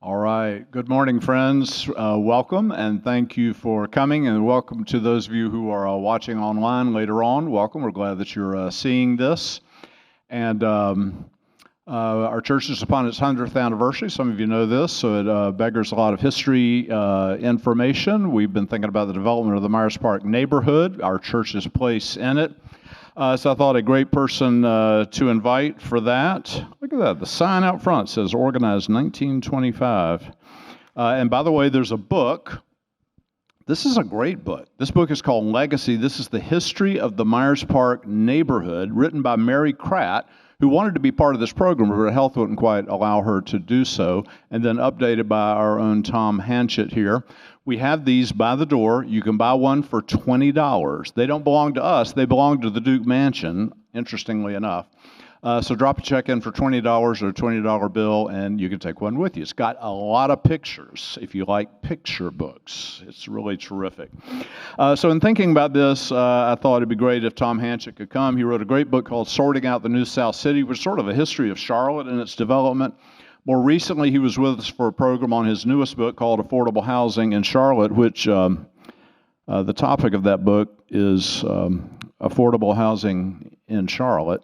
All right. Good morning, friends. Welcome, and thank you for coming, and welcome to those of you who are watching online later on. Welcome. We're glad that you're seeing this. And our church is upon its 100th anniversary. Some of you know this, so it beggars a lot of history information. We've been thinking about the development of the Myers Park neighborhood, our church's place in it. So I thought a great person to invite for that. Look at that. The sign out front says organized 1925. And by the way, there's a book. This is a great book. This book is called Legacy. This is the history of the Myers Park neighborhood, written by Mary Kratt, who wanted to be part of this program, but her health wouldn't quite allow her to do so, and then updated by our own Tom Hanchett here. We have these by the door. You can buy one for $20. They don't belong to us. They belong to the Duke Mansion, interestingly enough. So drop a check in for $20 or a $20 bill, and you can take one with you. It's got a lot of pictures, if you like picture books. It's really terrific. So in thinking about this, I thought it'd be great if Tom Hanchett could come. He wrote a great book called Sorting Out the New South City, which is sort of a history of Charlotte and its development. More recently, he was with us for a program on his newest book called Affordable Housing in Charlotte, which the topic of that book is affordable housing in Charlotte.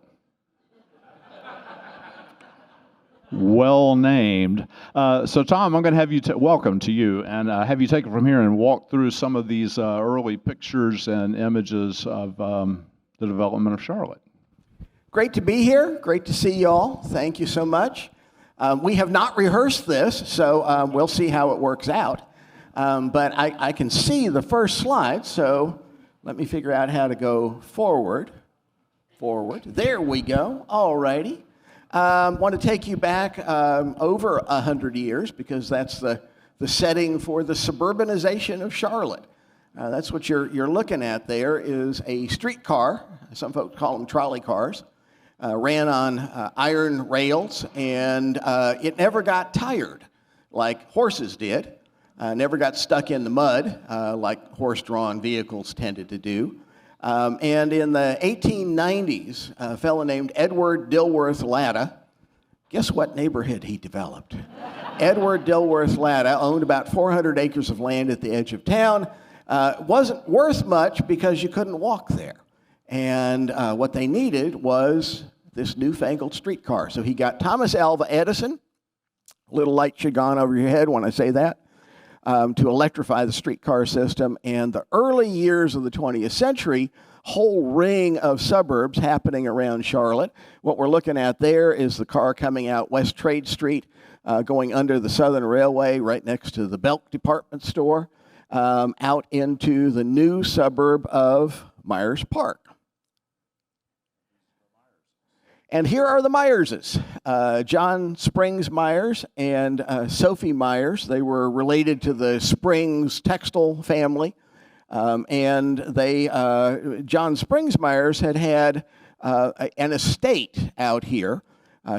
Well named. So Tom, I'm going to have you, welcome to you, and have you take it from here and walk through some of these early pictures and images of the development of Charlotte. Great to be here. Great to see you all. Thank you so much. We have not rehearsed this, so we'll see how it works out. But I can see the first slide, so let me figure out how to go forward. There we go. All righty. Want to take you back over 100 years, because that's the setting for the suburbanization of Charlotte. That's what you're looking at there is a streetcar. Some folks call them trolley cars. Ran on iron rails, and it never got tired like horses did. Never got stuck in the mud like horse-drawn vehicles tended to do. And in the 1890s, a fellow named Edward Dilworth Latta, guess what neighborhood he developed? Edward Dilworth Latta owned about 400 acres of land at the edge of town. Wasn't worth much because you couldn't walk there. And what they needed was this newfangled streetcar. So he got Thomas Alva Edison, a little light should go on over your head when I say that, to electrify the streetcar system. And the early years of the 20th century, whole ring of suburbs happening around Charlotte. What we're looking at there is the car coming out West Trade Street, going under the Southern Railway right next to the Belk department store, out into the new suburb of Myers Park. And here are the Myerses, John Springs Myers and Sophie Myers. They were related to the Springs textile family. And John Springs Myers had an estate out here.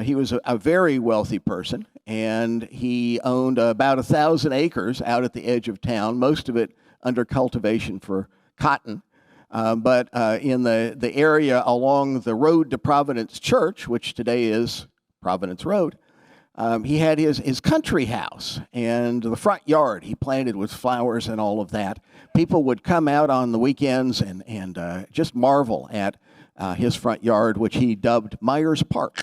He was a very wealthy person, and he owned about 1,000 acres out at the edge of town, most of it under cultivation for cotton. But in the area along the road to Providence Church, which today is Providence Road, he had his country house and the front yard he planted with flowers and all of that. People would come out on the weekends and just marvel at his front yard, which he dubbed Myers Park.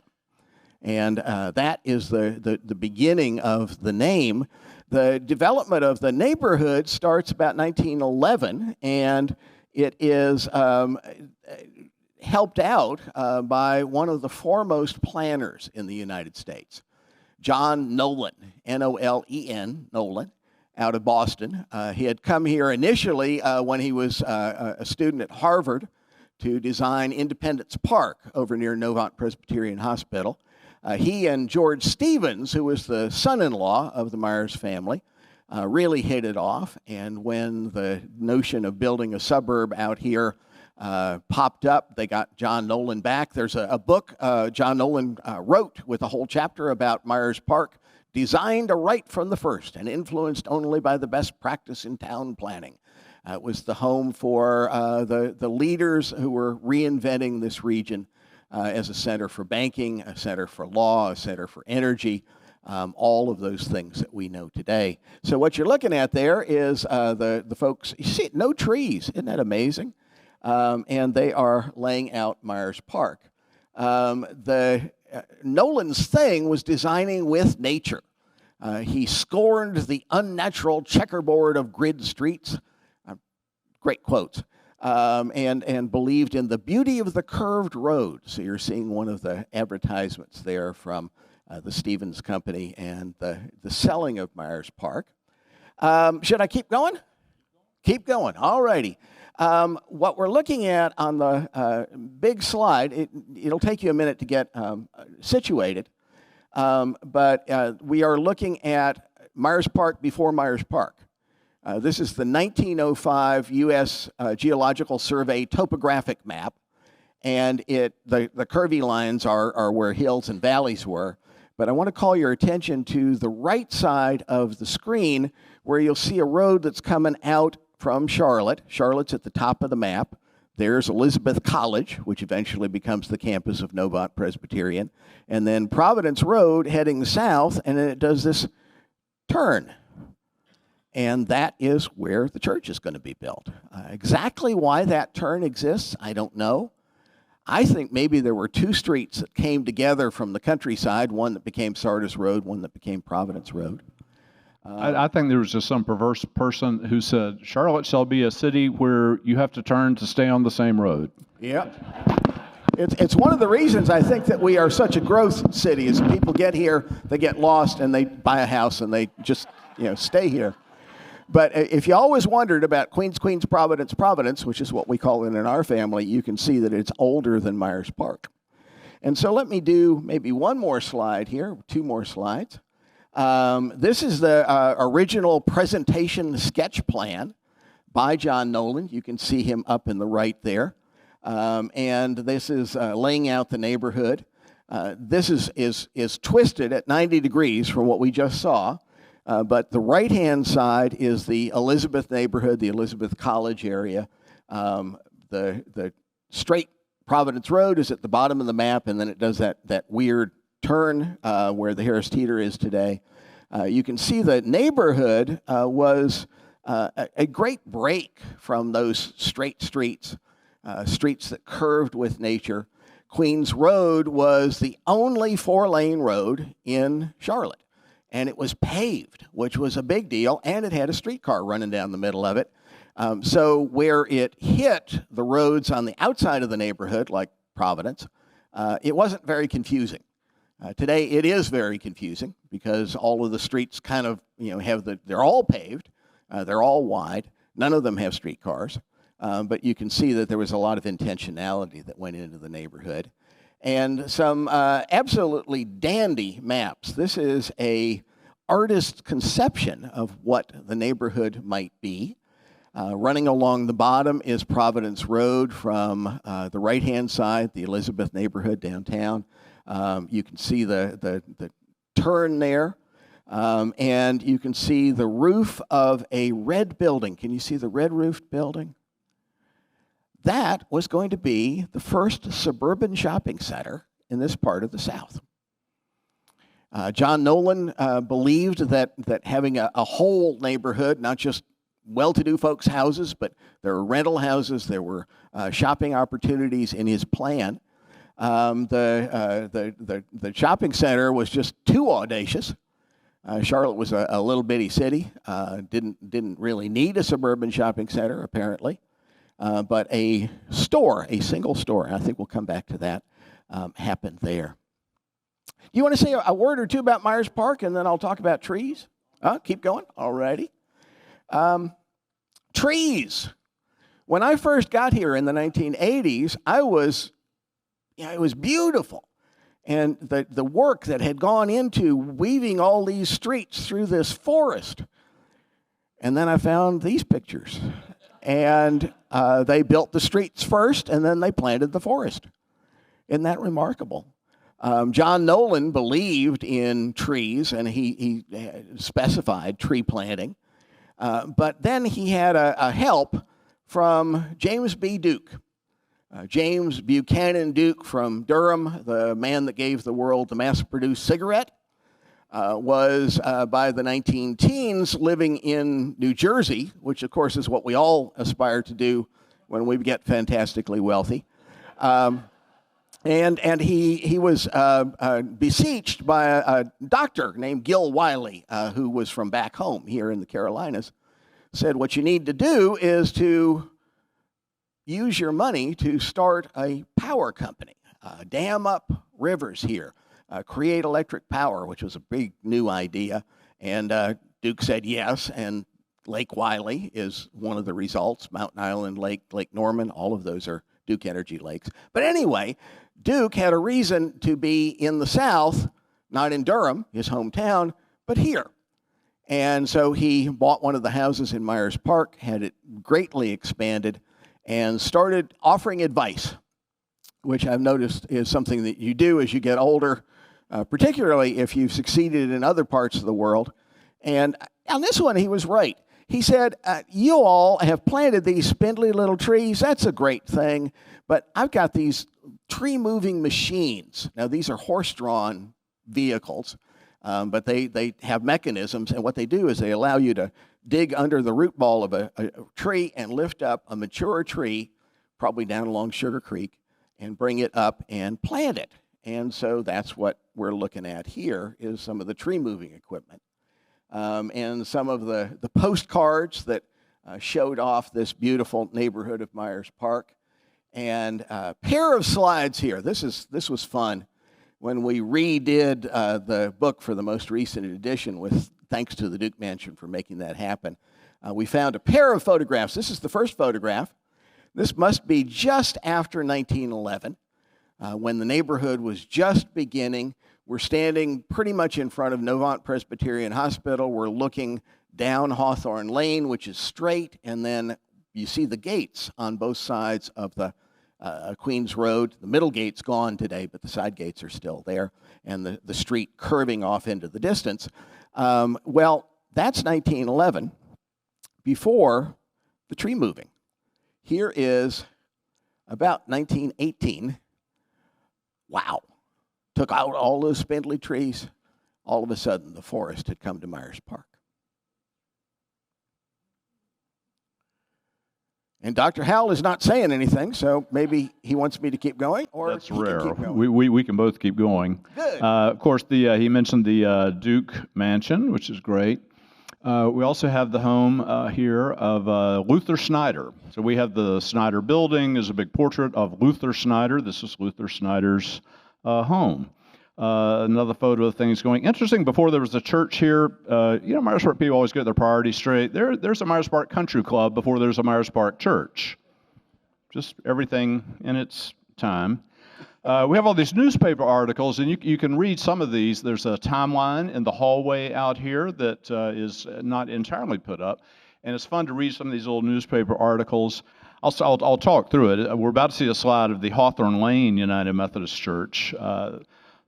And that is the beginning of the name. The development of the neighborhood starts about 1911, and it is helped out by one of the foremost planners in the United States, John Nolan, N-O-L-E-N, Nolan, out of Boston. He had come here initially when he was a student at Harvard to design Independence Park over near Novant Presbyterian Hospital. He and George Stevens, who was the son-in-law of the Myers family, really hit it off, and when the notion of building a suburb out here popped up, they got John Nolan back. There's a book John Nolan wrote with a whole chapter about Myers Park, designed right from the first and influenced only by the best practice in town planning. It was the home for the leaders who were reinventing this region as a center for banking, a center for law, a center for energy, all of those things that we know today. So what you're looking at there is the folks, you see, no trees. Isn't that amazing? And they are laying out Myers Park. Nolan's thing was designing with nature. He scorned the unnatural checkerboard of grid streets. Great quotes. And believed in the beauty of the curved road. So you're seeing one of the advertisements there from the Stevens Company and the selling of Myers Park. Should I keep going? Keep going. All righty. What we're looking at on the big slide, it'll take you a minute to get situated, but we are looking at Myers Park before Myers Park. This is the 1905 U.S. Geological Survey topographic map, and the curvy lines are where hills and valleys were. But I want to call your attention to the right side of the screen where you'll see a road that's coming out from Charlotte. Charlotte's at the top of the map. There's Elizabeth College, which eventually becomes the campus of Novant Presbyterian. And then Providence Road heading south, and then it does this turn. And that is where the church is going to be built. Exactly why that turn exists, I don't know. I think maybe there were two streets that came together from the countryside, one that became Sardis Road, one that became Providence Road. I think there was just some perverse person who said, Charlotte shall be a city where you have to turn to stay on the same road. Yep. It's one of the reasons I think that we are such a growth city is people get here, they get lost, and they buy a house, and they just stay here. But if you always wondered about Queens, Providence, which is what we call it in our family, you can see that it's older than Myers Park. And so let me do maybe one more slide here, two more slides. This is the original presentation sketch plan by John Nolan. You can see him up in the right there. And this is laying out the neighborhood. This is twisted at 90 degrees from what we just saw. But the right-hand side is the Elizabeth neighborhood, the Elizabeth College area. The straight Providence Road is at the bottom of the map, and then it does that weird turn where the Harris Teeter is today. You can see the neighborhood was a great break from those straight streets, streets that curved with nature. Queens Road was the only four-lane road in Charlotte. And it was paved, which was a big deal, and it had a streetcar running down the middle of it. So where it hit the roads on the outside of the neighborhood, like Providence, it wasn't very confusing. Today, it is very confusing because all of the streets kind of, they're all paved, they're all wide, none of them have streetcars, but you can see that there was a lot of intentionality that went into the neighborhood. And some absolutely dandy maps. This is a artist's conception of what the neighborhood might be. Running along the bottom is Providence Road from the right-hand side, the Elizabeth neighborhood downtown. You can see the turn there, and you can see the roof of a red building. Can you see the red-roofed building? That was going to be the first suburban shopping center in this part of the South. John Nolan believed that having a whole neighborhood, not just well-to-do folks' houses, but there were rental houses, there were shopping opportunities in his plan. The shopping center was just too audacious. Charlotte was a little bitty city, didn't really need a suburban shopping center, apparently. But a store, a single store, and I think we'll come back to that, happened there. Do you want to say a word or two about Myers Park, and then I'll talk about trees? Keep going. All righty. Trees. When I first got here in the 1980s, it was beautiful. And the work that had gone into weaving all these streets through this forest. And then I found these pictures. And they built the streets first, and then they planted the forest. Isn't that remarkable? John Nolan believed in trees, and he specified tree planting. But then he had a help from James B. Duke. James Buchanan Duke from Durham, the man that gave the world the mass-produced cigarette. was by the 19-teens living in New Jersey, which of course is what we all aspire to do when we get fantastically wealthy. And he was beseeched by a doctor named Gil Wiley, who was from back home here in the Carolinas. Said, what you need to do is to use your money to start a power company, dam up rivers here, create electric power, which was a big new idea. And Duke said yes, and Lake Wiley is one of the results. Mountain Island, Lake Norman, all of those are Duke Energy lakes. But anyway, Duke had a reason to be in the South, not in Durham, his hometown, but here. And so he bought one of the houses in Myers Park, had it greatly expanded, and started offering advice, which I've noticed is something that you do as you get older, particularly if you've succeeded in other parts of the world. And on this one, he was right. He said, you all have planted these spindly little trees. That's a great thing. But I've got these tree-moving machines. Now, these are horse-drawn vehicles, but they have mechanisms. And what they do is they allow you to dig under the root ball of a tree and lift up a mature tree, probably down along Sugar Creek, and bring it up and plant it. And so that's what we're looking at here is some of the tree-moving equipment. And some of the postcards that showed off this beautiful neighborhood of Myers Park. And a pair of slides here. This was fun. When we redid the book for the most recent edition, with thanks to the Duke Mansion for making that happen, we found a pair of photographs. This is the first photograph. This must be just after 1911, when the neighborhood was just beginning. We're standing pretty much in front of Novant Presbyterian Hospital. We're looking down Hawthorne Lane, which is straight, and then you see the gates on both sides of the Queens Road. The middle gate's gone today, but the side gates are still there, and the street curving off into the distance. Well, that's 1911, before the tree moving. Here is about 1918. Wow. Took out all those spindly trees. All of a sudden, the forest had come to Myers Park. And Dr. Howell is not saying anything, so maybe he wants me to keep going, or that's he rare. Can keep going. We can both keep going. Good. Of course, he mentioned the Duke Mansion, which is great. We also have the home here of Luther Snyder. So we have the Snyder building. There's a big portrait of Luther Snyder. This is Luther Snyder's home. Another photo of things going. Interesting, before there was a church here, Myers Park people always get their priorities straight. There's a Myers Park Country Club before there's a Myers Park Church. Just everything in its time. We have all these newspaper articles, and you can read some of these. There's a timeline in the hallway out here that is not entirely put up, and it's fun to read some of these old newspaper articles. I'll talk through it. We're about to see a slide of the Hawthorne Lane United Methodist Church.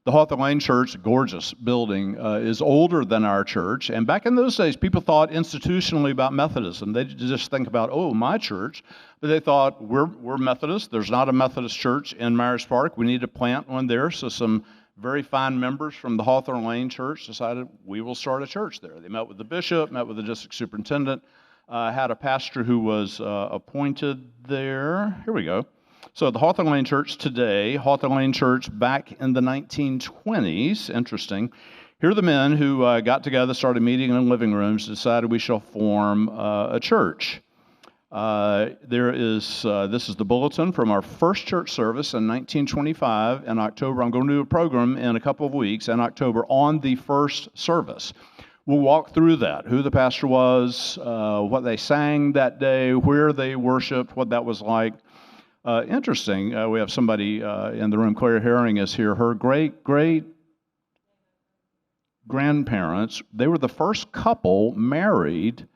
The Hawthorne Lane Church, gorgeous building, is older than our church. And back in those days, people thought institutionally about Methodism. They didn't just think about, oh, my church. But they thought, we're Methodist. There's not a Methodist church in Myers Park. We need to plant one there. So some very fine members from the Hawthorne Lane Church decided we will start a church there. They met with the bishop, met with the district superintendent, had a pastor who was appointed there. Here we go. So the Hawthorne Lane Church today, Hawthorne Lane Church back in the 1920s. Interesting. Here are the men who got together, started meeting in living rooms, decided we shall form a church. This is the bulletin from our first church service in 1925 in October. I'm going to do a program in a couple of weeks in October on the first service. We'll walk through that, who the pastor was, what they sang that day, where they worshiped, what that was like. Interesting, we have somebody in the room, Claire Herring is here. Her great-grandparents, they were the first couple married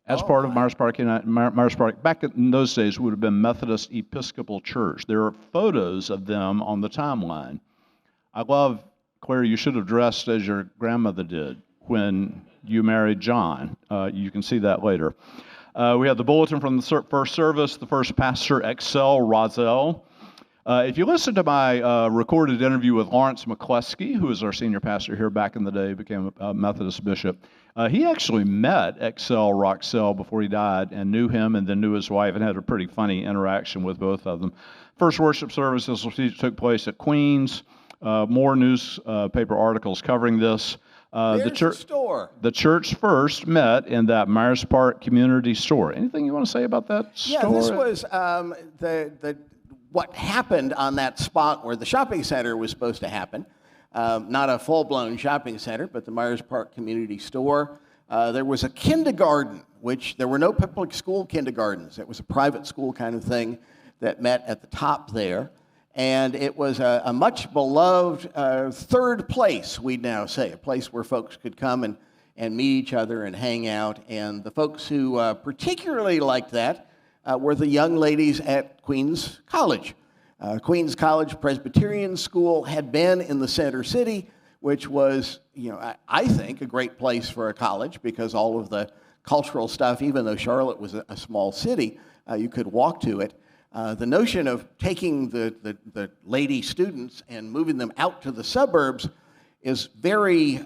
as part of Myers Park. Myers Park, back in those days, would have been Methodist Episcopal Church. There are photos of them on the timeline. I love, Claire, you should have dressed as your grandmother did when you married John. You can see that later. We have the bulletin from the first service, the first pastor, Excel Rozelle. If you listen to my recorded interview with Lawrence McCluskey, who was our senior pastor here back in the day, became a Methodist bishop, he actually met Excel Roxell before he died and knew him and then knew his wife and had a pretty funny interaction with both of them. First worship services took place at Queens. More newspaper articles covering this. The church first met in that Myers Park community store. Anything you want to say about that store? Yeah, this was what happened on that spot where the shopping center was supposed to happen. Not a full-blown shopping center, but the Myers Park community store. There was a kindergarten, which there were no public school kindergartens. It was a private school kind of thing that met at the top there. And it was a much beloved third place, we'd now say, a place where folks could come and meet each other and hang out. And the folks who particularly liked that were the young ladies at Queens College. Queens College Presbyterian School had been in the center city, which was, I think, a great place for a college because all of the cultural stuff, even though Charlotte was a small city, you could walk to it. The notion of taking the lady students and moving them out to the suburbs is very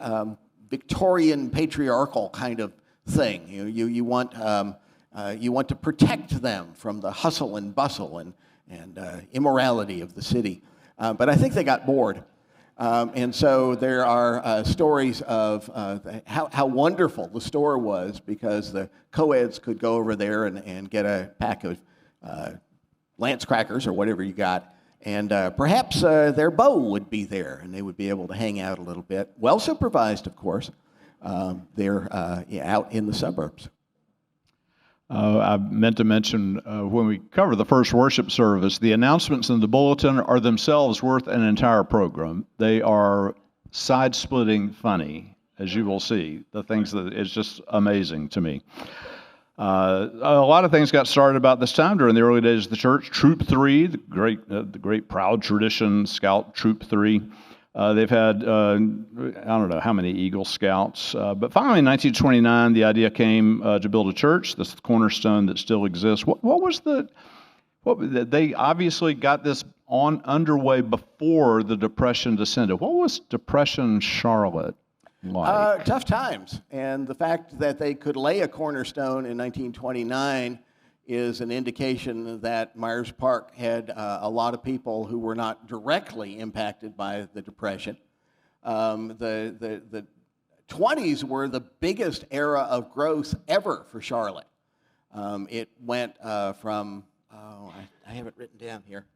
Victorian patriarchal kind of thing. You want to protect them from the hustle and bustle and immorality of the city. But I think they got bored. And so there are stories of how wonderful the store was because the co-eds could go over there and get a pack of Lance crackers or whatever you got, and perhaps their beau would be there, and they would be able to hang out a little bit. Well supervised, of course. They're out in the suburbs. I meant to mention when we cover the first worship service, the announcements in the bulletin are themselves worth an entire program. They are side-splitting funny, as you will see. The things that it's just amazing to me. A lot of things got started about this time during the early days of the church. Troop 3, the great proud tradition, Scout Troop 3. They've had, I don't know how many Eagle Scouts. But finally in 1929, the idea came to build a church. This is the cornerstone that still exists. They obviously got this underway before the Depression descended. What was Depression Charlotte like? Tough times, and the fact that they could lay a cornerstone in 1929 is an indication that Myers Park had a lot of people who were not directly impacted by the Depression. The 20s were the biggest era of growth ever for Charlotte. It went from, I have it written down here.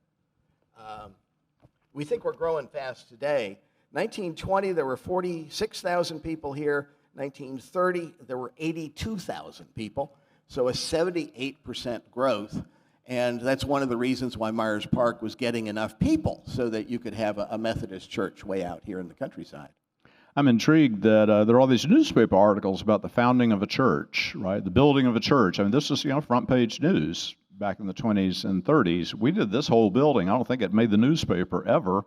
We think we're growing fast today. 1920, there were 46,000 people here. 1930, there were 82,000 people. So a 78% growth. And that's one of the reasons why Myers Park was getting enough people so that you could have a Methodist church way out here in the countryside. I'm intrigued that there are all these newspaper articles about the founding of a church, right? The building of a church. I mean, this is, front page news back in the 20s and 30s. We did this whole building. I don't think it made the newspaper ever,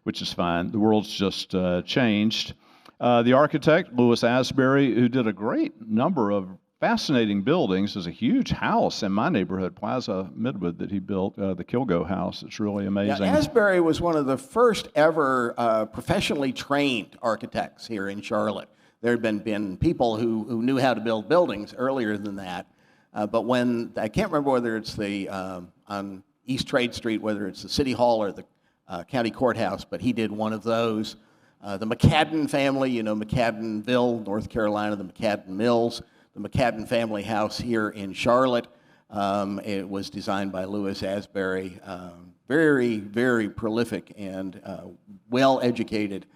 which is fine. The world's just changed. The architect, Louis Asbury, who did a great number of fascinating buildings. There's a huge house in my neighborhood, Plaza Midwood, that he built, the Kilgo House. It's really amazing. Yeah, Asbury was one of the first ever professionally trained architects here in Charlotte. There had been people who knew how to build buildings earlier than that. But when, I can't remember whether it's on East Trade Street, whether it's the City Hall or the County Courthouse, but he did one of those. The McCadden family, McCaddenville, North Carolina, the McCadden Mills, the McCadden family house here in Charlotte. It was designed by Louis Asbury. Very, very prolific and well-educated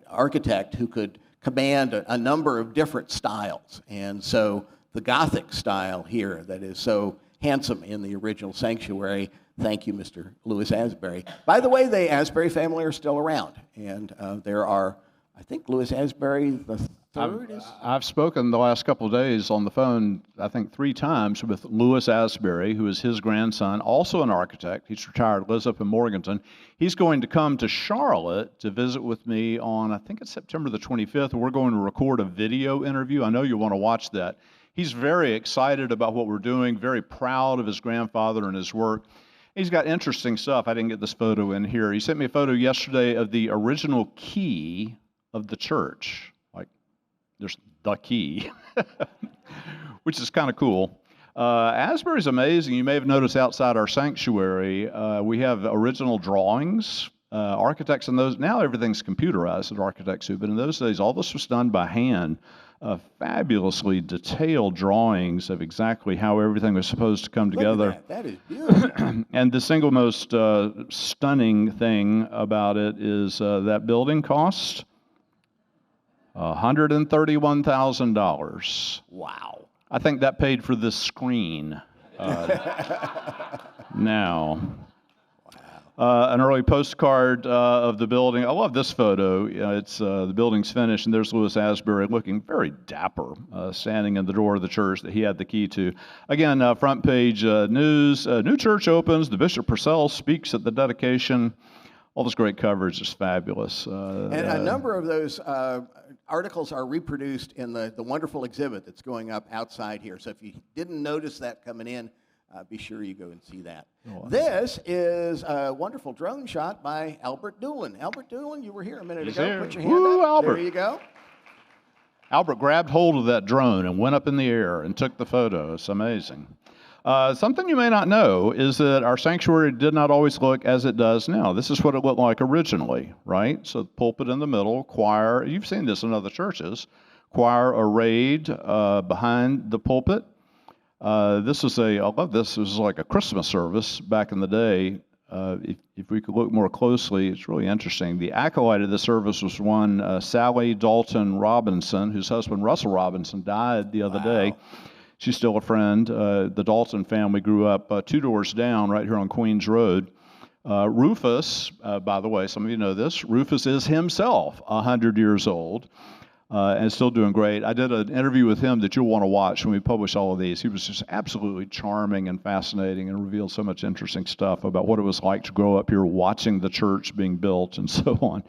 architect who could command a number of different styles. And so the Gothic style here that is so handsome in the original sanctuary. Thank you, Mr. Louis Asbury. By the way, the Asbury family are still around, and there are, I think, Louis Asbury the third is... I've spoken the last couple of days on the phone, I think 3 times, with Louis Asbury, who is his grandson, also an architect. He's retired, lives up in Morganton. He's going to come to Charlotte to visit with me on, I think it's September the 25th, and we're going to record a video interview. I know you want to watch that. He's very excited about what we're doing, very proud of his grandfather and his work. He's got interesting stuff. I didn't get this photo in here. He sent me a photo yesterday of the original key of the church. Like, there's the key, which is kind of cool. Asbury's amazing. You may have noticed outside our sanctuary, we have original drawings. Architects in those, now everything's computerized at Architects, but in those days, all this was done by hand. Fabulously detailed drawings of exactly how everything was supposed to come together. Look at that. That is beautiful. And the single most stunning thing about it is that building cost $131,000. Wow. I think that paid for this screen. Now. An early postcard of the building. I love this photo. It's the building's finished, and there's Louis Asbury looking very dapper, standing in the door of the church that he had the key to. Again, front page news. New church opens. The Bishop Purcell speaks at the dedication. All this great coverage is fabulous. And a number of those articles are reproduced in the wonderful exhibit that's going up outside here. So if you didn't notice that coming in, be sure you go and see that. Oh, this is a wonderful drone shot by Albert Doolin. Albert Doolin, you were here a minute ago. There. Put your hand up. Albert. There you go. Albert grabbed hold of that drone and went up in the air and took the photo. It's amazing. Something you may not know is that our sanctuary did not always look as it does now. This is what it looked like originally, right? So pulpit in the middle, choir. You've seen this in other churches. Choir arrayed behind the pulpit. I love this. This was like a Christmas service back in the day. If we could look more closely, it's really interesting. The acolyte of the service was one Sally Dalton Robinson, whose husband Russell Robinson died the other day. She's still a friend. The Dalton family grew up 2 doors down right here on Queens Road. Rufus, by the way, some of you know this, Rufus is himself 100 years old. And still doing great. I did an interview with him that you'll want to watch when we publish all of these. He was just absolutely charming and fascinating and revealed so much interesting stuff about what it was like to grow up here watching the church being built and so on.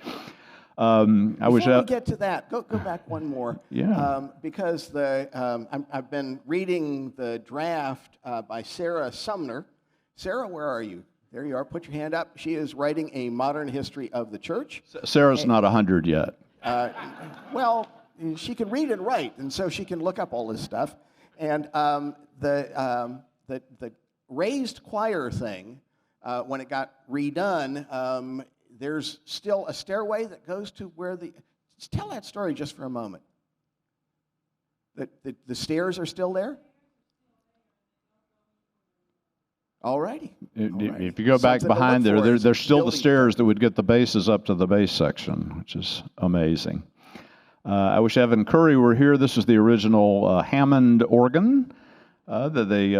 Before we get to that, go back one more. Yeah. Because I've been reading the draft by Sarah Sumner. Sarah, where are you? There you are. Put your hand up. She is writing a modern history of the church. Sarah's not 100 yet. Well, she can read and write, and so she can look up all this stuff. And the raised choir thing, when it got redone, there's still a stairway that goes to where tell that story just for a moment. The stairs are still there? All righty. If you go back behind there's still the stairs that would get the basses up to the bass section, which is amazing. I wish Evan Curry were here. This is the original Hammond organ that they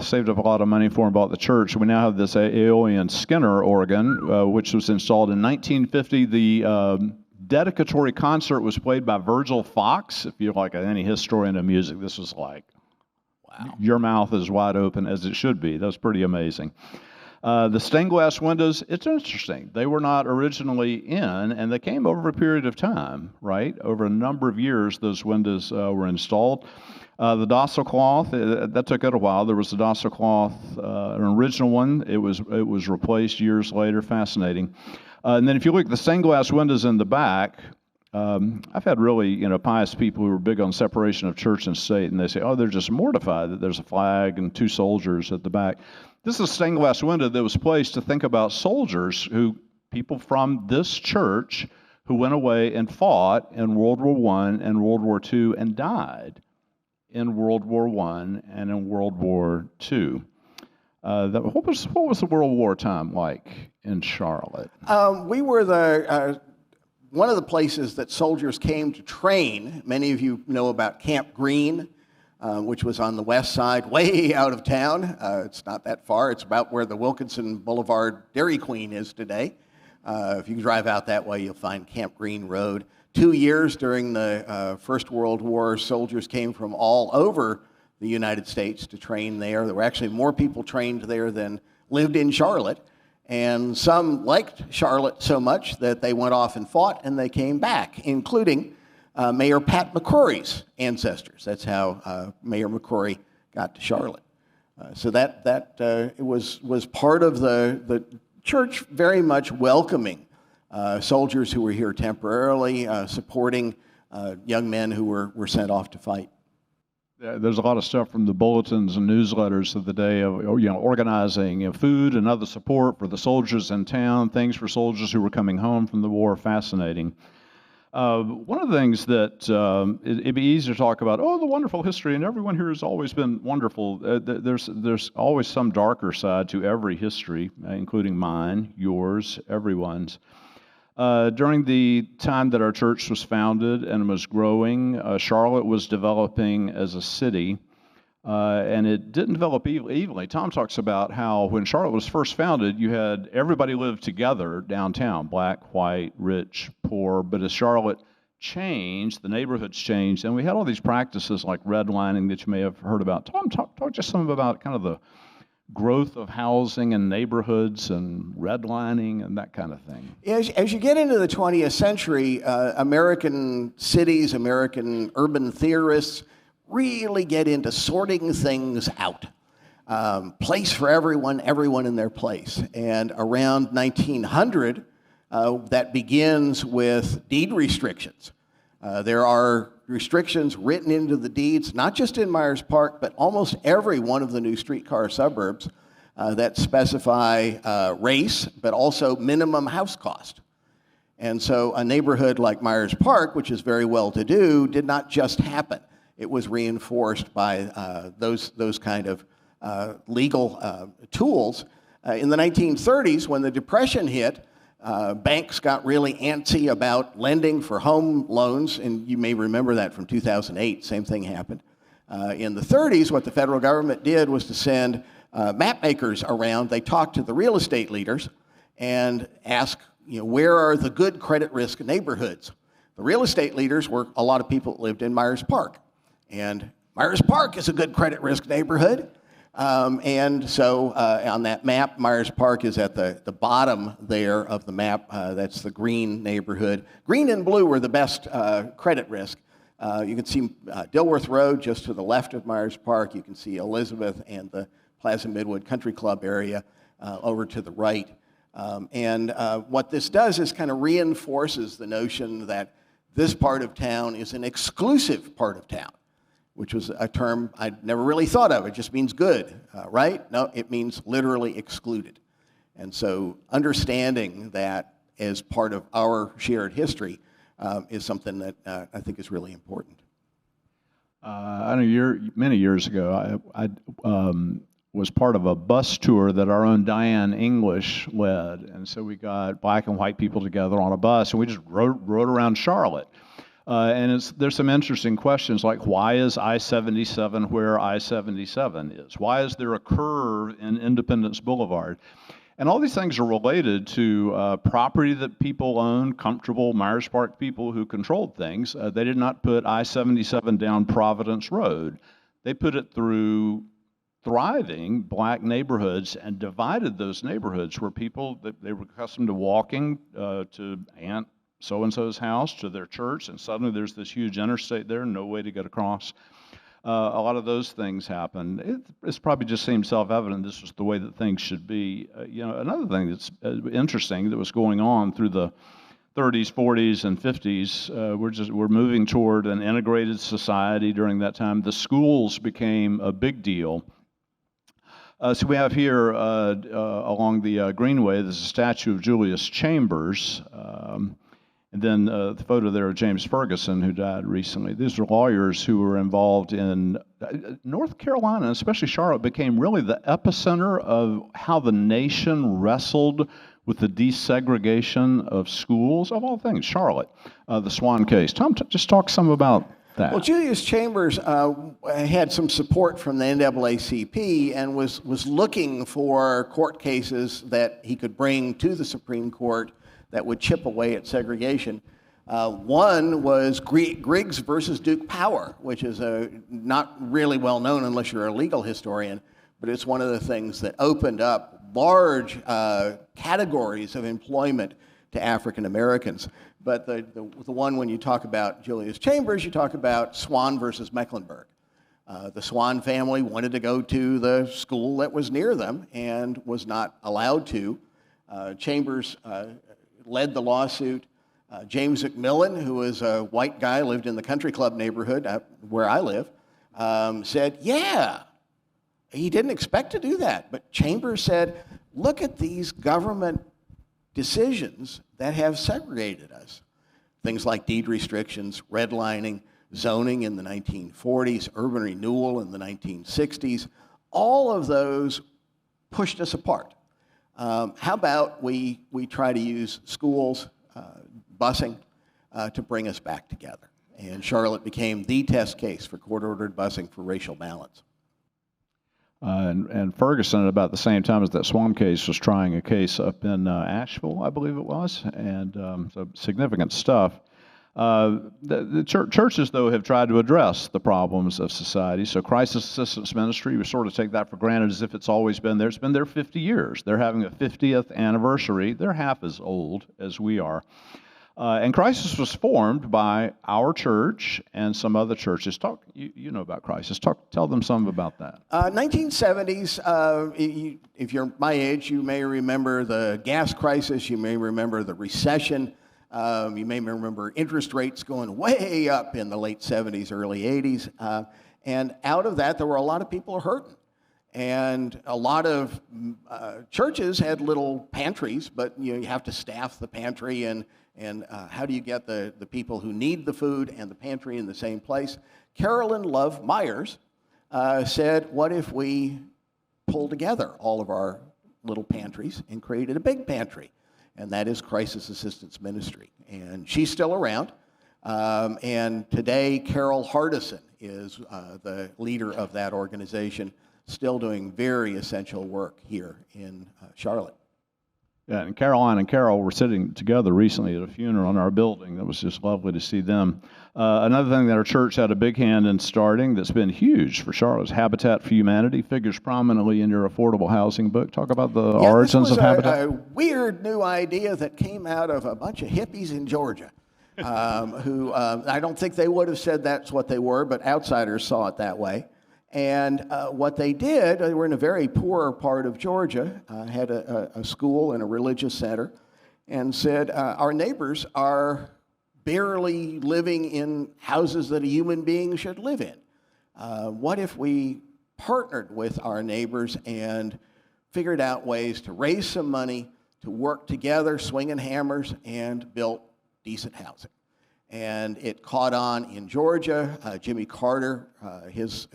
saved up a lot of money for and bought the church. We now have this Aeolian Skinner organ, which was installed in 1950. The dedicatory concert was played by Virgil Fox. If you're like any historian of music, this was like, wow. Your mouth is wide open, as it should be. That was pretty amazing. The stained glass windows, it's interesting. They were not originally in, and they came over a period of time, right? Over a number of years, those windows were installed. The docile cloth, that took it a while. There was the docile cloth, an original one. It was replaced years later. Fascinating. And then if you look at the stained glass windows in the back, I've had really, pious people who are big on separation of church and state, and they say, they're just mortified that there's a flag and 2 soldiers at the back. This is a stained glass window that was placed to think about soldiers people from this church who went away and fought in World War I and World War II and died in World War I and in World War II. What was the World War time like in Charlotte? We were one of the places that soldiers came to train. Many of you know about Camp Green, which was on the west side, way out of town. It's not that far. It's about where the Wilkinson Boulevard Dairy Queen is today. If you can drive out that way, you'll find Camp Green Road. 2 years during the First World War, soldiers came from all over the United States to train there. There were actually more people trained there than lived in Charlotte. And some liked Charlotte so much that they went off and fought, and they came back, including Mayor Pat McCrory's ancestors. That's how Mayor McCrory got to Charlotte. So it was part of the church very much welcoming soldiers who were here temporarily, supporting young men who were sent off to fight. There's a lot of stuff from the bulletins and newsletters of the day of organizing food and other support for the soldiers in town, things for soldiers who were coming home from the war. Fascinating. One of the things that it'd be easy to talk about, the wonderful history, and everyone here has always been wonderful. There's always some darker side to every history, including mine, yours, everyone's. During the time that our church was founded and was growing, Charlotte was developing as a city, and it didn't develop evenly. Tom talks about how when Charlotte was first founded, you had everybody lived together downtown, black, white, rich, poor, but as Charlotte changed, the neighborhoods changed, and we had all these practices like redlining that you may have heard about. Tom, talk just some about kind of the growth of housing and neighborhoods and redlining and that kind of thing. As you get into the 20th century, American cities, American urban theorists really get into sorting things out. Place for everyone, everyone in their place. And around 1900, that begins with deed restrictions. There are restrictions written into the deeds, not just in Myers Park, but almost every one of the new streetcar suburbs that specify race, but also minimum house cost. And so a neighborhood like Myers Park, which is very well-to-do, did not just happen. It was reinforced by those kind of legal tools. In the 1930s, when the Depression hit, banks got really antsy about lending for home loans, and you may remember that from 2008, same thing happened. In the 30s, what the federal government did was to send map makers around. They talked to the real estate leaders and asked, where are the good credit risk neighborhoods? The real estate leaders were a lot of people that lived in Myers Park. And Myers Park is a good credit risk neighborhood. And so on that map, Myers Park is at the bottom there of the map. That's the green neighborhood. Green and blue were the best credit risk. You can see Dilworth Road just to the left of Myers Park. You can see Elizabeth and the Plaza Midwood Country Club area over to the right. And what this does is kind of reinforces the notion that this part of town is an exclusive part of town, which was a term I'd never really thought of. It just means good, right? No, it means literally excluded. And so understanding that as part of our shared history is something that I think is really important. I know many years ago, I was part of a bus tour that our own Diane English led. And so we got black and white people together on a bus, and we just rode around Charlotte. And there's some interesting questions like, why is I-77 where I-77 is? Why is there a curve in Independence Boulevard? And all these things are related to property that people own, comfortable Myers Park people who controlled things. They did not put I-77 down Providence Road. They put it through thriving black neighborhoods and divided those neighborhoods where people, they were accustomed to walking to Aunt so-and-so's house, to their church, and suddenly there's this huge interstate there, no way to get across. A lot of those things happen. It's probably just seemed self-evident this was the way that things should be. Another thing that's interesting that was going on through the 30s, 40s, and 50s, we're moving toward an integrated society during that time. The schools became a big deal. So we have here along the Greenway, there's a statue of Julius Chambers. And then the photo there of James Ferguson, who died recently. These are lawyers who were involved in North Carolina, especially Charlotte, became really the epicenter of how the nation wrestled with the desegregation of schools, of all things. Charlotte, the Swan case. Tom, just talk some about that. Well, Julius Chambers had some support from the NAACP and was looking for court cases that he could bring to the Supreme Court that would chip away at segregation. One was Griggs versus Duke Power, which is not really well known unless you're a legal historian, but it's one of the things that opened up large categories of employment to African Americans. But the one when you talk about Julius Chambers, you talk about Swan versus Mecklenburg, The Swan family wanted to go to the school that was near them and was not allowed to. Chambers led the lawsuit. James McMillan, who was a white guy, lived in the country club neighborhood where I live, said, yeah, he didn't expect to do that. But Chambers said, look at these government decisions that have segregated us. Things like deed restrictions, redlining, zoning in the 1940s, urban renewal in the 1960s, all of those pushed us apart. How about we try to use schools, busing, to bring us back together? And Charlotte became the test case for court-ordered busing for racial balance. And Ferguson, at about the same time as that Swan case, was trying a case up in Asheville, I believe it was, and so significant stuff. The churches, though, have tried to address the problems of society. So crisis assistance ministry, we sort of take that for granted as if it's always been there. It's been there 50 years. They're having a 50th anniversary. They're half as old as we are. And Crisis was formed by our church and some other churches. You know about Crisis. Tell them something about that. 1970s, if you're my age, you may remember the gas crisis. You may remember the recession. You may remember interest rates going way up in the late 70s, early 80s. And out of that, there were a lot of people hurting. And a lot of churches had little pantries, but you have to staff the pantry, and how do you get the people who need the food and the pantry in the same place? Carolyn Love Myers said, what if we pull together all of our little pantries and created a big pantry? And that is Crisis Assistance Ministry. And she's still around. And today, Carol Hardison is the leader of that organization, still doing very essential work here in Charlotte. Yeah, and Caroline and Carol were sitting together recently at a funeral in our building. It was just lovely to see them. Another thing that our church had a big hand in starting that's been huge for Charlotte is Habitat for Humanity. Figures prominently in your affordable housing book. Talk about the origins of Habitat. This was a weird new idea that came out of a bunch of hippies in Georgia who I don't think they would have said that's what they were, but outsiders saw it that way. And what they did, they were in a very poor part of Georgia, had a school and a religious center, and said, our neighbors are barely living in houses that a human being should live in. What if we partnered with our neighbors and figured out ways to raise some money, to work together, swinging hammers, and built decent housing? And it caught on in Georgia. Jimmy Carter, his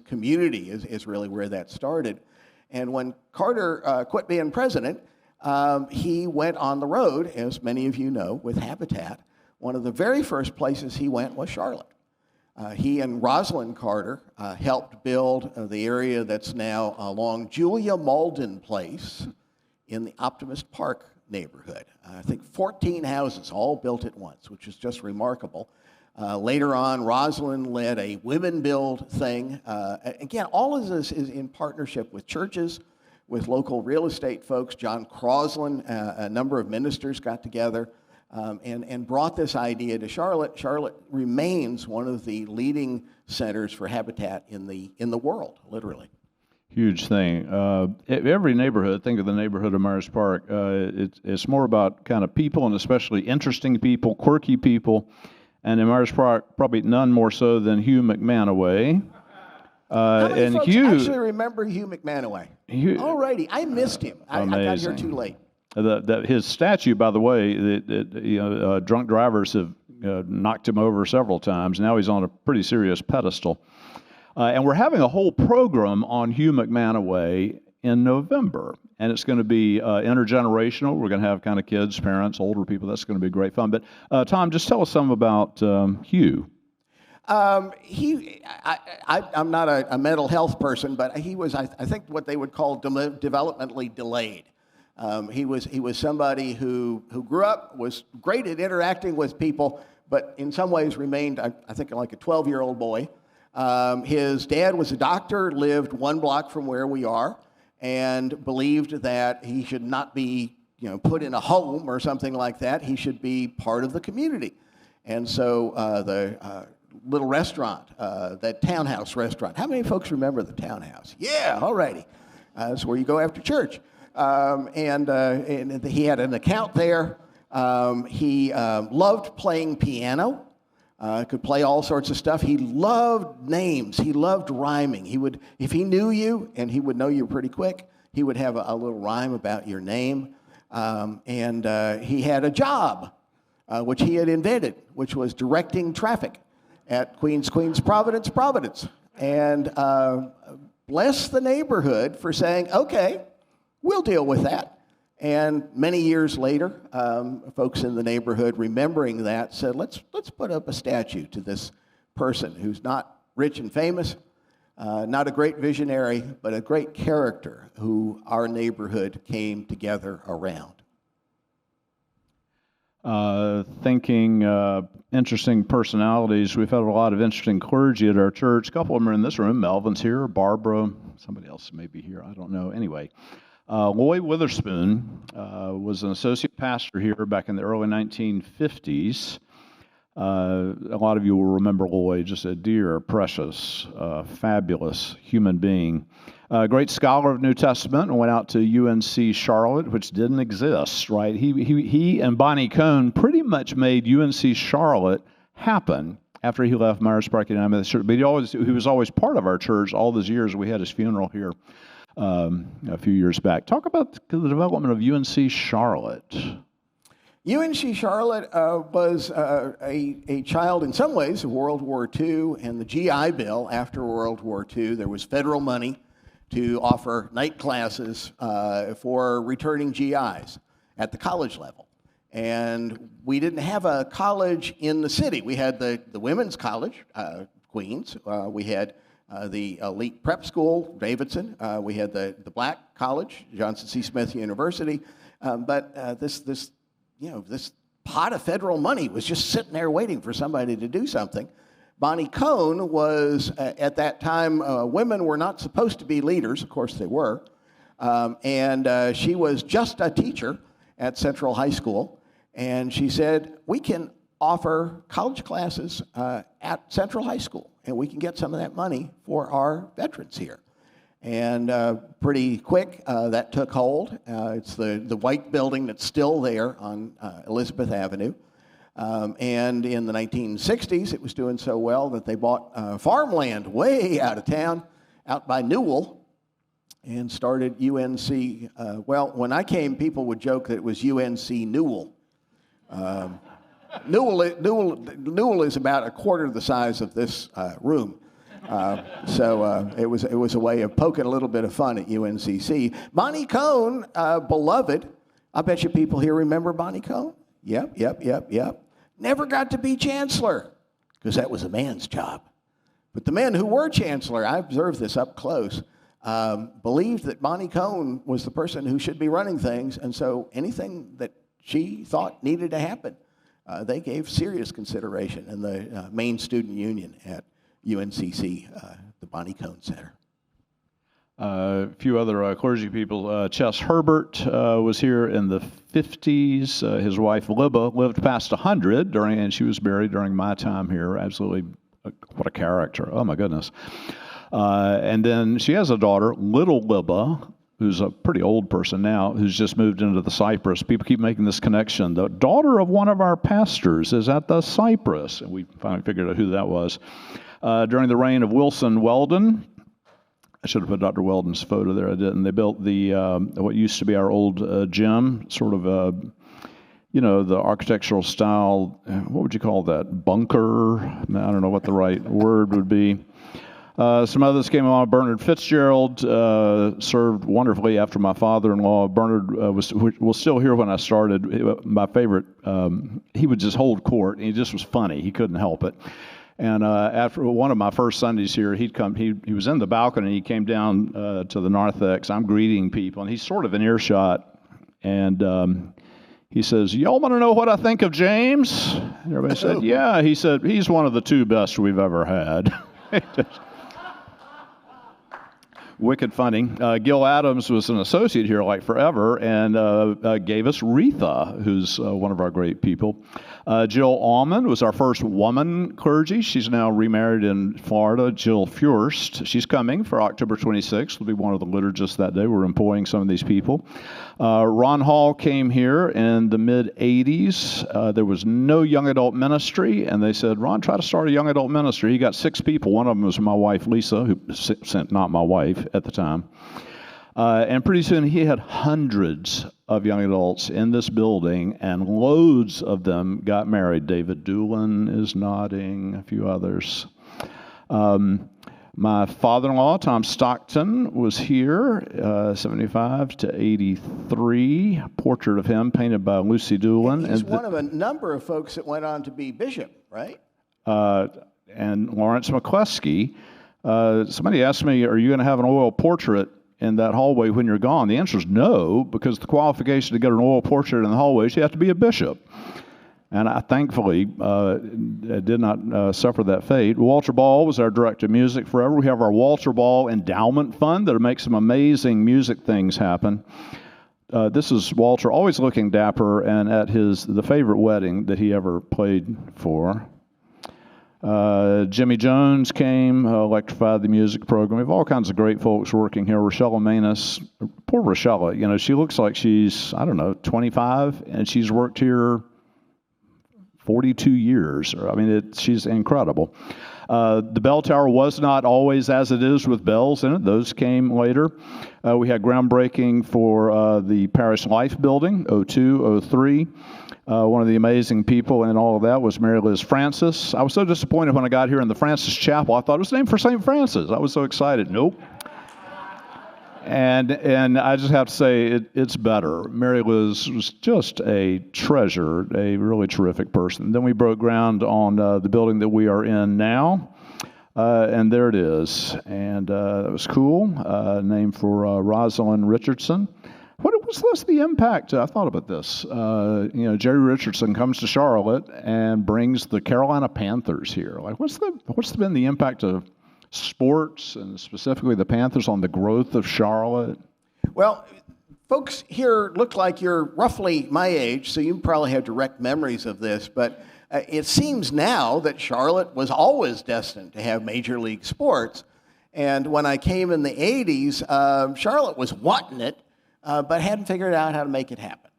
community is really where that started. And when Carter quit being president, he went on the road, as many of you know, with Habitat. One of the very first places he went was Charlotte. He and Rosalind Carter helped build the area that's now along Julia Malden Place in the Optimist Park neighborhood. I think 14 houses, all built at once, which is just remarkable. Later on, Rosalind led a women build thing. Again, all of this is in partnership with churches, with local real estate folks. John Crosland, a number of ministers got together and brought this idea to Charlotte. Charlotte remains one of the leading centers for Habitat in the world, literally. Huge thing. Every neighborhood, think of the neighborhood of Myers Park, it's more about kind of people, and especially interesting people, quirky people. And in Myers Park, probably none more so than Hugh McManaway. How many folks actually remember Hugh McManaway? All righty, I missed him. I got here too late. His statue, by the way, drunk drivers have knocked him over several times. Now he's on a pretty serious pedestal. And we're having a whole program on Hugh McManaway in November, and it's going to be intergenerational. We're going to have kind of kids, parents, older people. That's going to be great fun. But Tom, just tell us something about Hugh. I'm not a mental health person, but he was, I think, what they would call developmentally delayed. He was somebody who grew up, was great at interacting with people, but in some ways remained, I think, like a 12-year-old boy. His dad was a doctor, lived one block from where we are, and believed that he should not be, put in a home or something like that. He should be part of the community. And so the little restaurant, that Townhouse restaurant. How many folks remember the Townhouse? Yeah, all righty. That's where you go after church. And he had an account there. He loved playing piano. Could play all sorts of stuff. He loved names. He loved rhyming. He would, if he knew you, and he would know you pretty quick, he would have a little rhyme about your name. He had a job, which he had invented, which was directing traffic at Queens, Providence. And bless the neighborhood for saying, okay, we'll deal with that. And many years later, folks in the neighborhood remembering that said, let's put up a statue to this person who's not rich and famous, not a great visionary, but a great character who our neighborhood came together around. Thinking interesting personalities, we've had a lot of interesting clergy at our church. A couple of them are in this room. Melvin's here, Barbara, somebody else may be here, I don't know. Anyway. Lloyd Witherspoon was an associate pastor here back in the early 1950s. A lot of you will remember Lloyd, just a dear, precious, fabulous human being. A great scholar of New Testament and went out to UNC Charlotte, which didn't exist, right? He and Bonnie Cone pretty much made UNC Charlotte happen after he left Myers-Park United Methodist Church. But he was always part of our church all those years. We had his funeral here a few years back. Talk about the development of UNC Charlotte. UNC Charlotte was a child, in some ways, of World War II and the GI Bill after World War II. There was federal money to offer night classes for returning GIs at the college level. And we didn't have a college in the city. We had the women's college, Queens. We had the elite prep school, Davidson. We had the black college, Johnson C. Smith University. But this pot of federal money was just sitting there waiting for somebody to do something. Bonnie Cone was, at that time, women were not supposed to be leaders. Of course they were. And she was just a teacher at Central High School. And she said, we can offer college classes at Central High School, and we can get some of that money for our veterans here. And pretty quick, that took hold. It's the white building that's still there on Elizabeth Avenue. And in the 1960s, it was doing so well that they bought farmland way out of town, out by Newell, and started UNC. Well, when I came, people would joke that it was UNC Newell. Newell is about a quarter the size of this room. So it was a way of poking a little bit of fun at UNCC. Bonnie Cone, beloved, I bet you people here remember Bonnie Cone? Yep. Never got to be chancellor, because that was a man's job. But the men who were chancellor, I observed this up close, believed that Bonnie Cone was the person who should be running things, and so anything that she thought needed to happen, they gave serious consideration in the main student union at UNCC, the Bonnie Cone Center. A few other clergy people. Chess Herbert was here in the 50s. His wife, Libba, lived past 100, and she was buried during my time here. Absolutely, what a character. Oh, my goodness. And then she has a daughter, little Libba, who's a pretty old person now, who's just moved into the Cypress. People keep making this connection. The daughter of one of our pastors is at the Cypress, and we finally figured out who that was. During the reign of Wilson Weldon, I should have put Dr. Weldon's photo there. I didn't. They built the what used to be our old gym, sort of the architectural style. What would you call that? Bunker? I don't know what the right word would be. Some others came along. Bernard Fitzgerald served wonderfully after my father-in-law. Bernard was still here when I started. My favorite, he would just hold court, and he just was funny. He couldn't help it. And after one of my first Sundays here, he was in the balcony, and he came down to the narthex. I'm greeting people, and he's sort of in earshot. And he says, y'all want to know what I think of James? And everybody said, yeah. He said, he's one of the two best we've ever had. Wicked funny. Gil Adams was an associate here like forever and gave us Retha, who's one of our great people. Jill Allman was our first woman clergy. She's now remarried in Florida. Jill Furst, she's coming for October 26th. Will be one of the liturgists that day. We're employing some of these people. Ron Hall came here in the mid-'80s. There was no young adult ministry, and they said, Ron, try to start a young adult ministry. He got 6 people. One of them was my wife, Lisa, who sent not my wife at the time. And pretty soon he had hundreds of young adults in this building, and loads of them got married. David Doolin is nodding, a few others. My father-in-law, Tom Stockton, was here, 75 to 83. Portrait of him painted by Lucy Doolin. He's one of a number of folks that went on to be bishop, right? And Lawrence McCluskey. Somebody asked me, are you going to have an oil portrait in that hallway when you're gone? The answer is no, because the qualification to get an oil portrait in the hallway is you have to be a bishop. And I thankfully did not suffer that fate. Walter Ball was our director of music forever. We have our Walter Ball Endowment Fund that makes some amazing music things happen. This is Walter, always looking dapper, and at the favorite wedding that he ever played for. Jimmy Jones came, electrified the music program. We have all kinds of great folks working here. Rochella Manus, poor Rochella, she looks like she's, 25, and she's worked here 42 years. She's incredible. The bell tower was not always as it is with bells in it. Those came later. We had groundbreaking for the Parish Life Building, 02, 03. One of the amazing people in all of that was Mary Liz Francis. I was so disappointed when I got here in the Francis Chapel. I thought it was named for St. Francis. I was so excited. Nope. And I just have to say it's better. Mary Liz was just a treasure, a really terrific person. Then we broke ground on the building that we are in now, and there it is. And that was cool. Named for Rosalind Richardson. What's the impact? I thought about this. Jerry Richardson comes to Charlotte and brings the Carolina Panthers here. What's been the impact of sports and specifically the Panthers on the growth of Charlotte? Well, folks here look like you're roughly my age, so you probably have direct memories of this, but it seems now that Charlotte was always destined to have major league sports. And when I came in the 80s, Charlotte was wanting it, but hadn't figured out how to make it happen.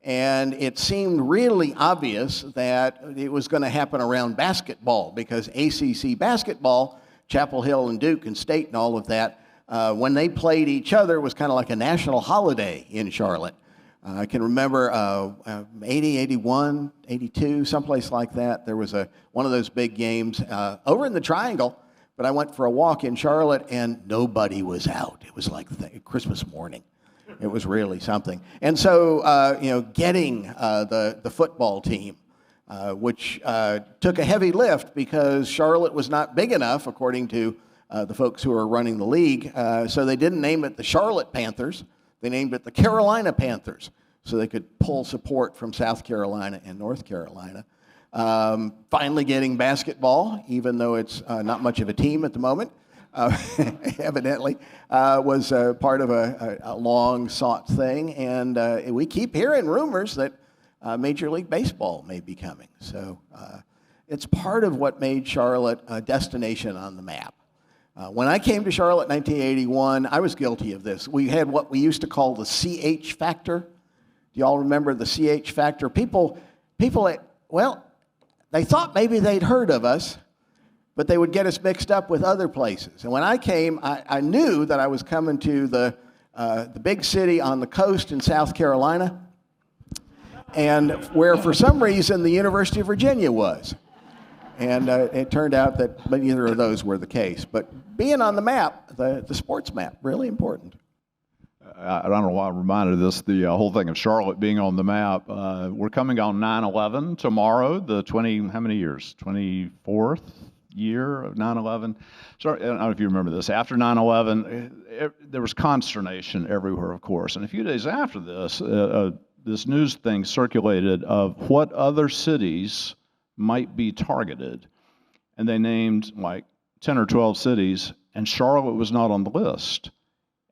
And it seemed really obvious that it was going to happen around basketball, because ACC basketball, Chapel Hill and Duke and State and all of that, when they played each other, was kind of like a national holiday in Charlotte. I can remember 80, 81, 82, someplace like that. There was one of those big games over in the Triangle, but I went for a walk in Charlotte and nobody was out. It was like Christmas morning. It was really something. And so, getting the football team, which took a heavy lift because Charlotte was not big enough, according to the folks who are running the league. So they didn't name it the Charlotte Panthers. They named it the Carolina Panthers, so they could pull support from South Carolina and North Carolina. Finally getting basketball, even though it's not much of a team at the moment. Evidently, was part of a long-sought thing, and we keep hearing rumors that Major League Baseball may be coming. So it's part of what made Charlotte a destination on the map. When I came to Charlotte in 1981, I was guilty of this. We had what we used to call the CH factor. Do you all remember the CH factor? People, they thought maybe they'd heard of us, but they would get us mixed up with other places. And when I came, I knew that I was coming to the big city on the coast in South Carolina, and where for some reason the University of Virginia was. And it turned out that neither of those were the case. But being on the map, the sports map, really important. I don't know why I'm reminded of this, the whole thing of Charlotte being on the map. We're coming on 9/11 tomorrow, how many years? 24th? Year of 9/11. Sorry, I don't know if you remember this. After 9/11, there was consternation everywhere, of course. And a few days after this, this news thing circulated of what other cities might be targeted. And they named like 10 or 12 cities, and Charlotte was not on the list.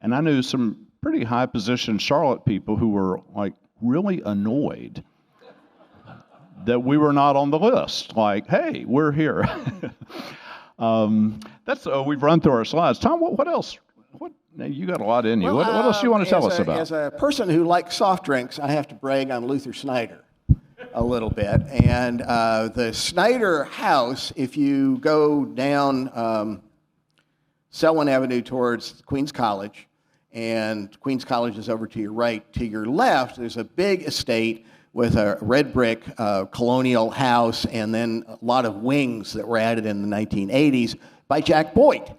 And I knew some pretty high-positioned Charlotte people who were like really annoyed that we were not on the list. Like, hey, we're here. We've run through our slides. Tom, what else? You got a lot in you. Well, what else do you want to tell us about? As a person who likes soft drinks, I have to brag on Luther Snyder a little bit. And the Snyder House, if you go down Selwyn Avenue towards Queens College, and Queens College is over to your right, to your left, there's a big estate with a red brick colonial house and then a lot of wings that were added in the 1980s by Jack Boyd.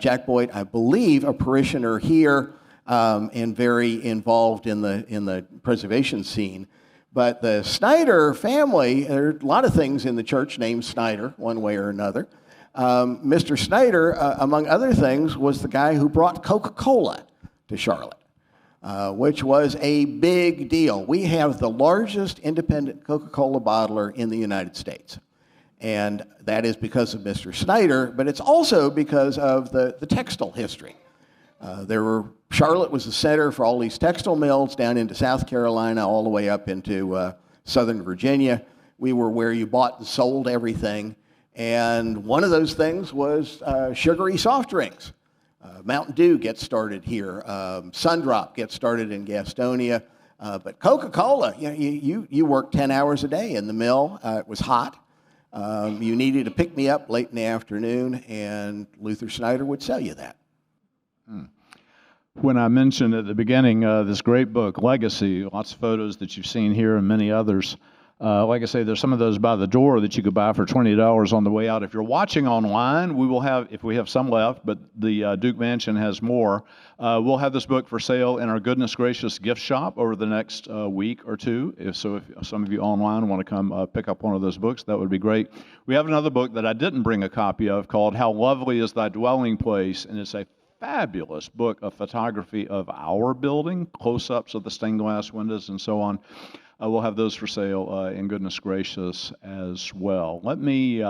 Jack Boyd, I believe, a parishioner here and very involved in the preservation scene. But the Snyder family, there are a lot of things in the church named Snyder, one way or another. Mr. Snyder, among other things, was the guy who brought Coca-Cola to Charlotte. Which was a big deal. We have the largest independent Coca-Cola bottler in the United States. And that is because of Mr. Snyder, but it's also because of the textile history. Charlotte was the center for all these textile mills down into South Carolina, all the way up into Southern Virginia. We were where you bought and sold everything. And one of those things was sugary soft drinks. Mountain Dew gets started here. Sundrop gets started in Gastonia. But Coca-Cola, you worked 10 hours a day in the mill. It was hot. You needed to pick me up late in the afternoon, and Luther Snyder would sell you that. When I mentioned at the beginning this great book, Legacy, lots of photos that you've seen here and many others. Like I say, there's some of those by the door that you could buy for $20 on the way out. If you're watching online, we will have, if we have some left, but the Duke Mansion has more. We'll have this book for sale in our Goodness Gracious gift shop over the next week or two. If some of you online want to come pick up one of those books, that would be great. We have another book that I didn't bring a copy of called How Lovely is Thy Dwelling Place, and it's a fabulous book of photography of our building, close-ups of the stained glass windows and so on. We'll have those for sale in Goodness Gracious as well. Let me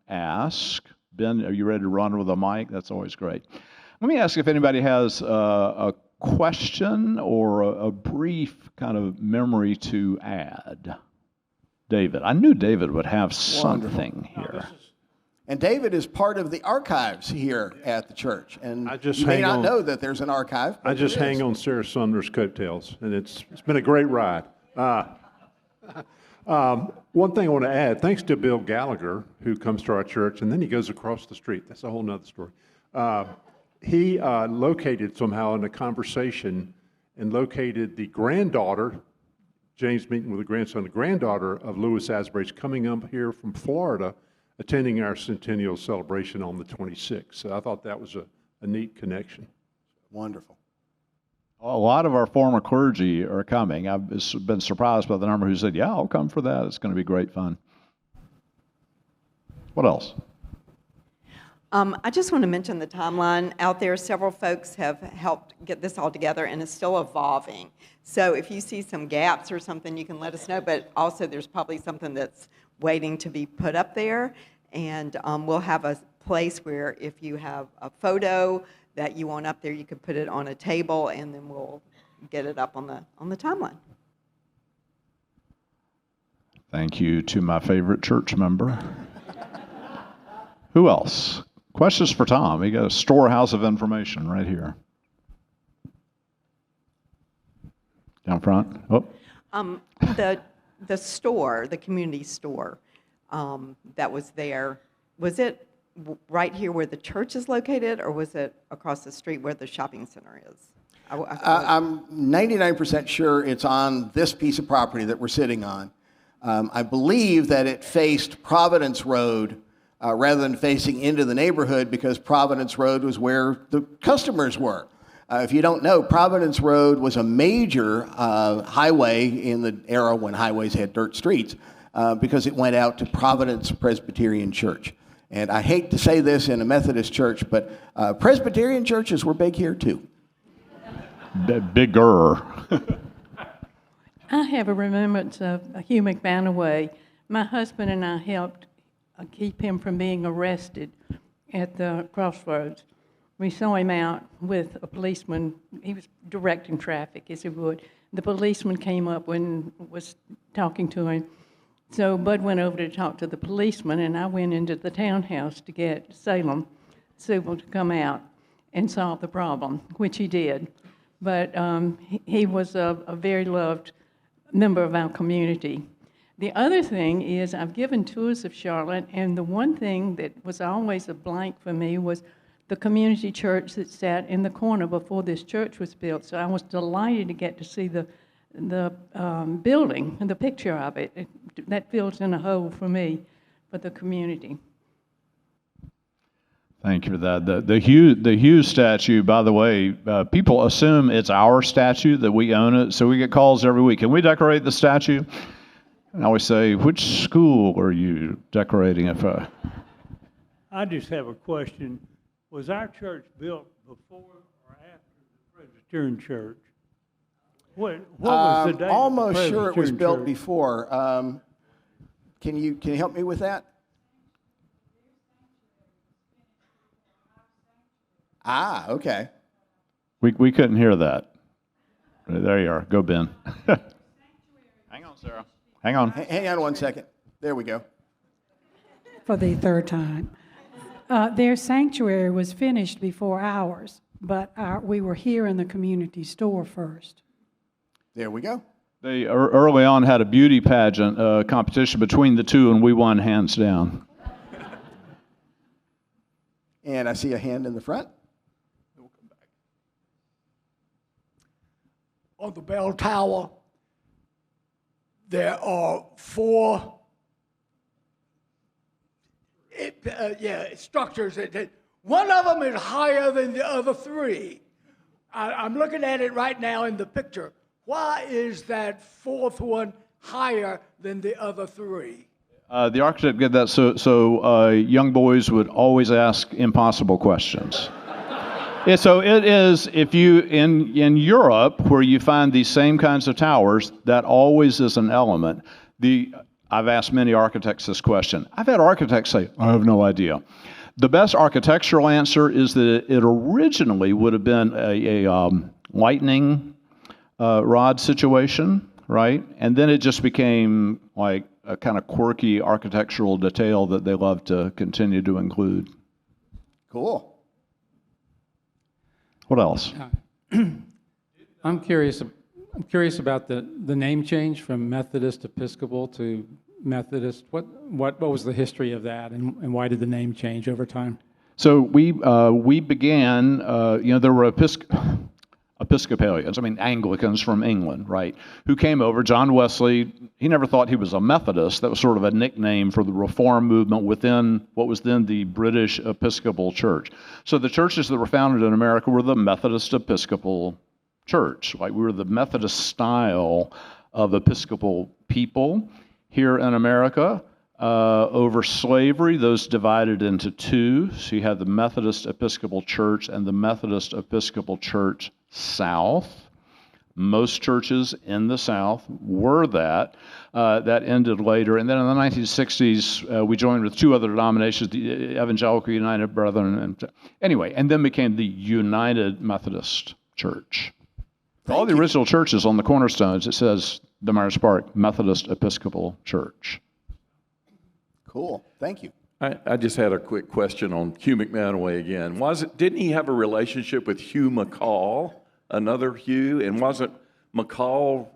ask, Ben, are you ready to run with a mic? That's always great. Let me ask if anybody has a question or a brief kind of memory to add. David, I knew David would have something here. And David is part of the archives here at the church. And you may not know that there's an archive. I just hang on Sarah Saunders' coattails, and it's been a great ride. One thing I want to add, thanks to Bill Gallagher, who comes to our church, and then he goes across the street. That's a whole nother story. He located somehow in a conversation and located the granddaughter, James meeting with the grandson, the granddaughter of Louis Asbury's coming up here from Florida, attending our centennial celebration on the 26th. So I thought that was a neat connection. Wonderful. A lot of our former clergy are coming. I've been surprised by the number who said, yeah, I'll come for that. It's going to be great fun. What else? I just want to mention the timeline out there. Several folks have helped get this all together, and it's still evolving. So if you see some gaps or something, you can let us know. But also there's probably something that's waiting to be put up there. And we'll have a place where if you have a photo that you want up there, you could put it on a table, and then we'll get it up on the timeline. Thank you to my favorite church member. Who else? Questions for Tom? We got a storehouse of information right here. Down front. Oh. The store, the community store that was there, was it right here where the church is located, or was it across the street where the shopping center is? I'm 99% sure it's on this piece of property that we're sitting on. I believe that it faced Providence Road rather than facing into the neighborhood, because Providence Road was where the customers were. If you don't know, Providence Road was a major highway in the era when highways had dirt streets because it went out to Providence Presbyterian Church. And I hate to say this in a Methodist church, but Presbyterian churches were big here too. Bigger. I have a remembrance of Hugh McBanaway. My husband and I helped keep him from being arrested at the crossroads. We saw him out with a policeman. He was directing traffic, as he would. The policeman came up and was talking to him. So Bud went over to talk to the policeman, and I went into the townhouse to get Salem Civil to come out and solve the problem, which he did. But he was a very loved member of our community. The other thing is I've given tours of Charlotte, and the one thing that was always a blank for me was the community church that sat in the corner before this church was built. So I was delighted to get to see the building and the picture of it. That fills in a hole for me, for the community. Thank you for that. The Hughes statue, by the way, people assume it's our statue, that we own it, so we get calls every week. Can we decorate the statue? And I always say, which school are you decorating it for? I just have a question. Was our church built before or after the Presbyterian church? What was the date? Almost sure it was built church? before. Can you help me with that? Ah, okay. We couldn't hear that. There you are. Go, Ben. Hang on, Sarah. Hang on. Hang on one second. There we go. For the third time. Their sanctuary was finished before ours, but we were here in the community store first. There we go. They early on had a beauty pageant competition between the two, and we won hands down. And I see a hand in the front. We'll come back. On the bell tower, there are four structures. One of them is higher than the other three. I'm looking at it right now in the picture. Why is that fourth one higher than the other three? The architect did that so young boys would always ask impossible questions. Yeah, so it is, if you, in Europe, where you find these same kinds of towers, that always is an element. I've asked many architects this question. I've had architects say, I have no idea. The best architectural answer is that it originally would have been a lightning rod situation, right? And then it just became like a kind of quirky architectural detail that they love to continue to include. Cool. What else? I'm curious about the name change from Methodist Episcopal to Methodist. What was the history of that, and why did the name change over time? So we began, there were Episcopalians, Anglicans from England, right, who came over. John Wesley, he never thought he was a Methodist. That was sort of a nickname for the Reform movement within what was then the British Episcopal Church. So the churches that were founded in America were the Methodist Episcopal Church. Like, we were the Methodist style of Episcopal people here in America. Over slavery, those divided into two. So you had the Methodist Episcopal Church and the Methodist Episcopal Church South. Most churches in the South were that. That ended later. And then in the 1960s, we joined with two other denominations, the Evangelical United Brethren. And then became the United Methodist Church. All the original churches on the cornerstones, it says the Myers Park Methodist Episcopal Church. Cool. Thank you. I just had a quick question on Hugh McManaway again. Didn't he have a relationship with Hugh McCall, another Hugh? And wasn't McCall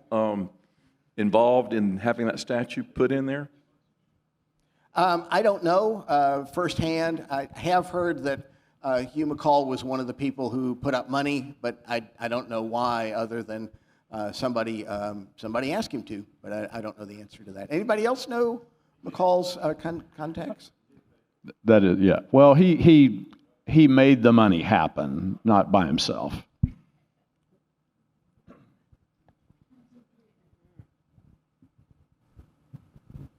involved in having that statue put in there? I don't know firsthand. I have heard that Hugh McCall was one of the people who put up money, but I don't know why, other than somebody asked him to. But I don't know the answer to that. Anybody else know McCall's contacts? That is, yeah. Well, he made the money happen, not by himself.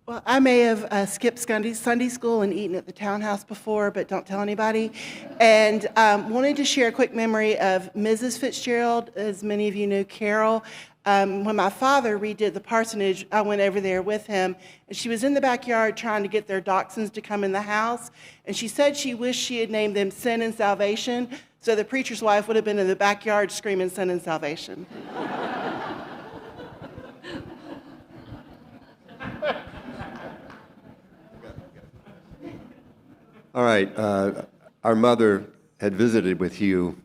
Well, I may have skipped Sunday school and eaten at the townhouse before, but don't tell anybody. And wanted to share a quick memory of Mrs. Fitzgerald. As many of you know, Carol. When my father redid the parsonage, I went over there with him, and she was in the backyard trying to get their dachshunds to come in the house, and she said she wished she had named them Sin and Salvation, So the preacher's wife would have been in the backyard screaming sin and salvation. All right. Our mother had visited with Hugh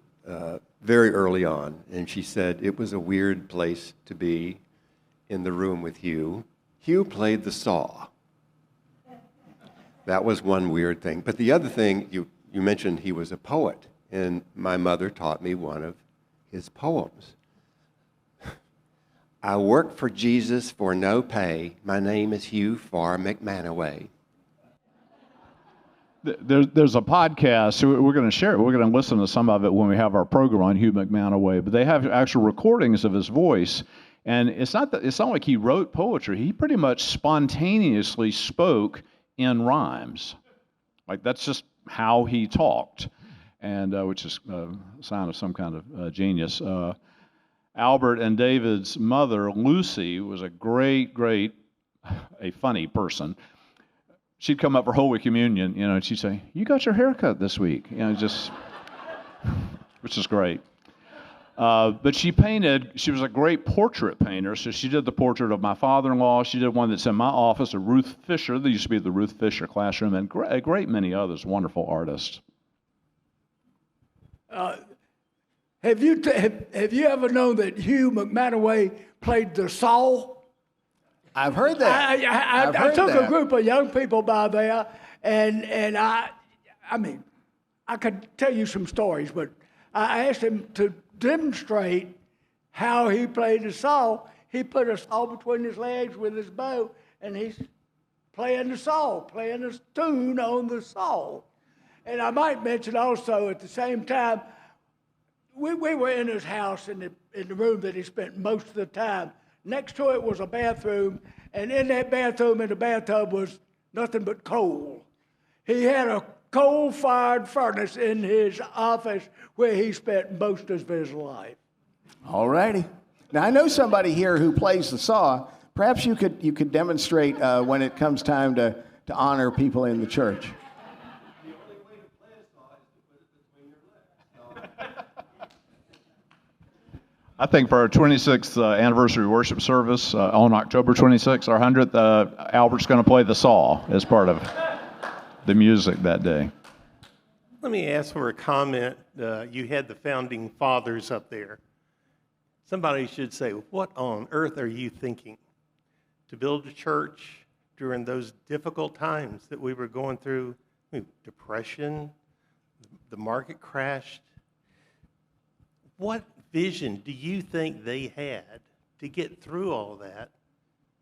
very early on, and she said it was a weird place to be in the room with Hugh. Hugh played the saw. That was one weird thing. But the other thing, you mentioned he was a poet, and my mother taught me one of his poems. I work for Jesus for no pay. My name is Hugh Farr McManaway. There's a podcast, so we're going to share it. We're going to listen to some of it when we have our program on Hugh McManaway. But they have actual recordings of his voice, and it's not like he wrote poetry. He pretty much spontaneously spoke in rhymes. Like that's just how he talked, and which is a sign of some kind of genius. Albert and David's mother, Lucy, was a a funny person. She'd come up for Holy Communion, and she'd say, "You got your hair cut this week," which is great. But she was a great portrait painter, so she did the portrait of my father-in-law. She did one that's in my office of Ruth Fisher. There used to be the Ruth Fisher classroom, and a great many others, wonderful artists. Have you ever known that Hugh McManaway played the saw? I've heard that. I took a group of young people by there, and I mean, I could tell you some stories, but I asked him to demonstrate how he played the saw. He put a saw between his legs with his bow, and he's playing the saw, playing a tune on the saw. And I might mention also at the same time, we were in his house in the room that he spent most of the time. Next to it was a bathroom, and in that bathroom, in the bathtub, was nothing but coal. He had a coal-fired furnace in his office where he spent most of his life. All righty. Now, I know somebody here who plays the saw. Perhaps you could demonstrate when it comes time to honor people in the church. I think for our 26th anniversary worship service on October 26th, our 100th, Albert's going to play the saw as part of the music that day. Let me ask for a comment. You had the founding fathers up there. Somebody should say, what on earth are you thinking to build a church during those difficult times that we were going through? Depression, the market crashed. What vision do you think they had to get through all that?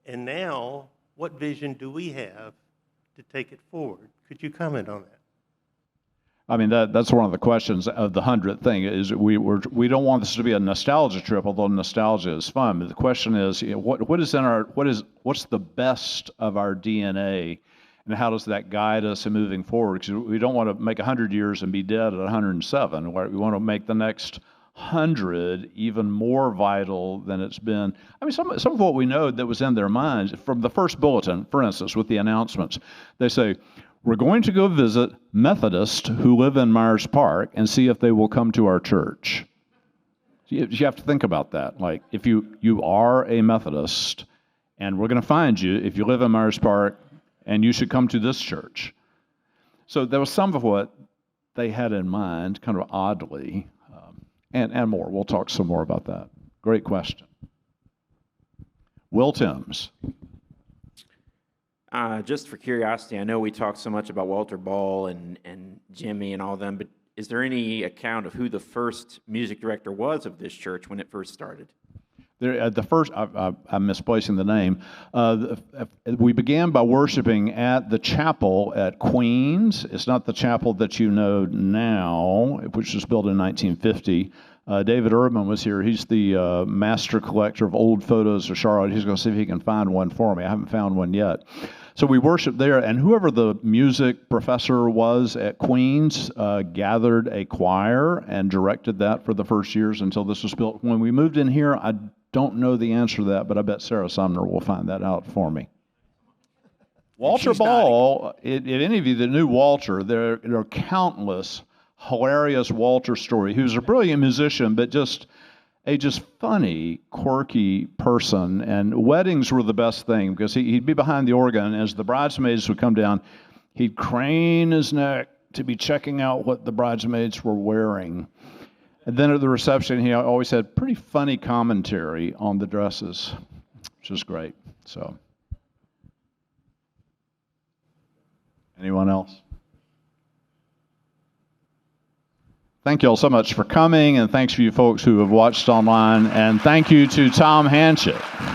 And now, what vision do we have to take it forward? Could you comment on that? I mean, that's one of the questions of the 100th thing is we don't want this to be a nostalgia trip, although nostalgia is fun. But the question is, what's the best of our DNA, and how does that guide us in moving forward? Because we don't want to make 100 years and be dead at 107. We want to make the next 100 even more vital than it's been. I mean, some of what we know that was in their minds from the first bulletin, for instance, with the announcements, they say, we're going to go visit Methodists who live in Myers Park and see if they will come to our church. You have to think about that. Like, if you are a Methodist, and we're going to find you if you live in Myers Park, and you should come to this church. So there was some of what they had in mind, kind of oddly, and more. We'll talk some more about that. Great question. Will Timms. Just for curiosity, I know we talked so much about Walter Ball and Jimmy and all of them, but is there any account of who the first music director was of this church when it first started? I'm misplacing the name. We began by worshiping at the chapel at Queens. It's not the chapel that you know now, which was built in 1950. David Erdman was here. He's the master collector of old photos of Charlotte. He's going to see if he can find one for me. I haven't found one yet. So we worshiped there, and whoever the music professor was at Queens gathered a choir and directed that for the first years until this was built. When we moved in here, I don't know the answer to that, but I bet Sarah Sumner will find that out for me. Walter Ball, if any of you that knew Walter, there are countless hilarious Walter story. He was a brilliant musician, but just funny, quirky person. And weddings were the best thing because he'd be behind the organ, and as the bridesmaids would come down, he'd crane his neck to be checking out what the bridesmaids were wearing. And then at the reception, he always had pretty funny commentary on the dresses, which was great. So, anyone else? Thank you all so much for coming, and thanks for you folks who have watched online, and thank you to Tom Hanchett.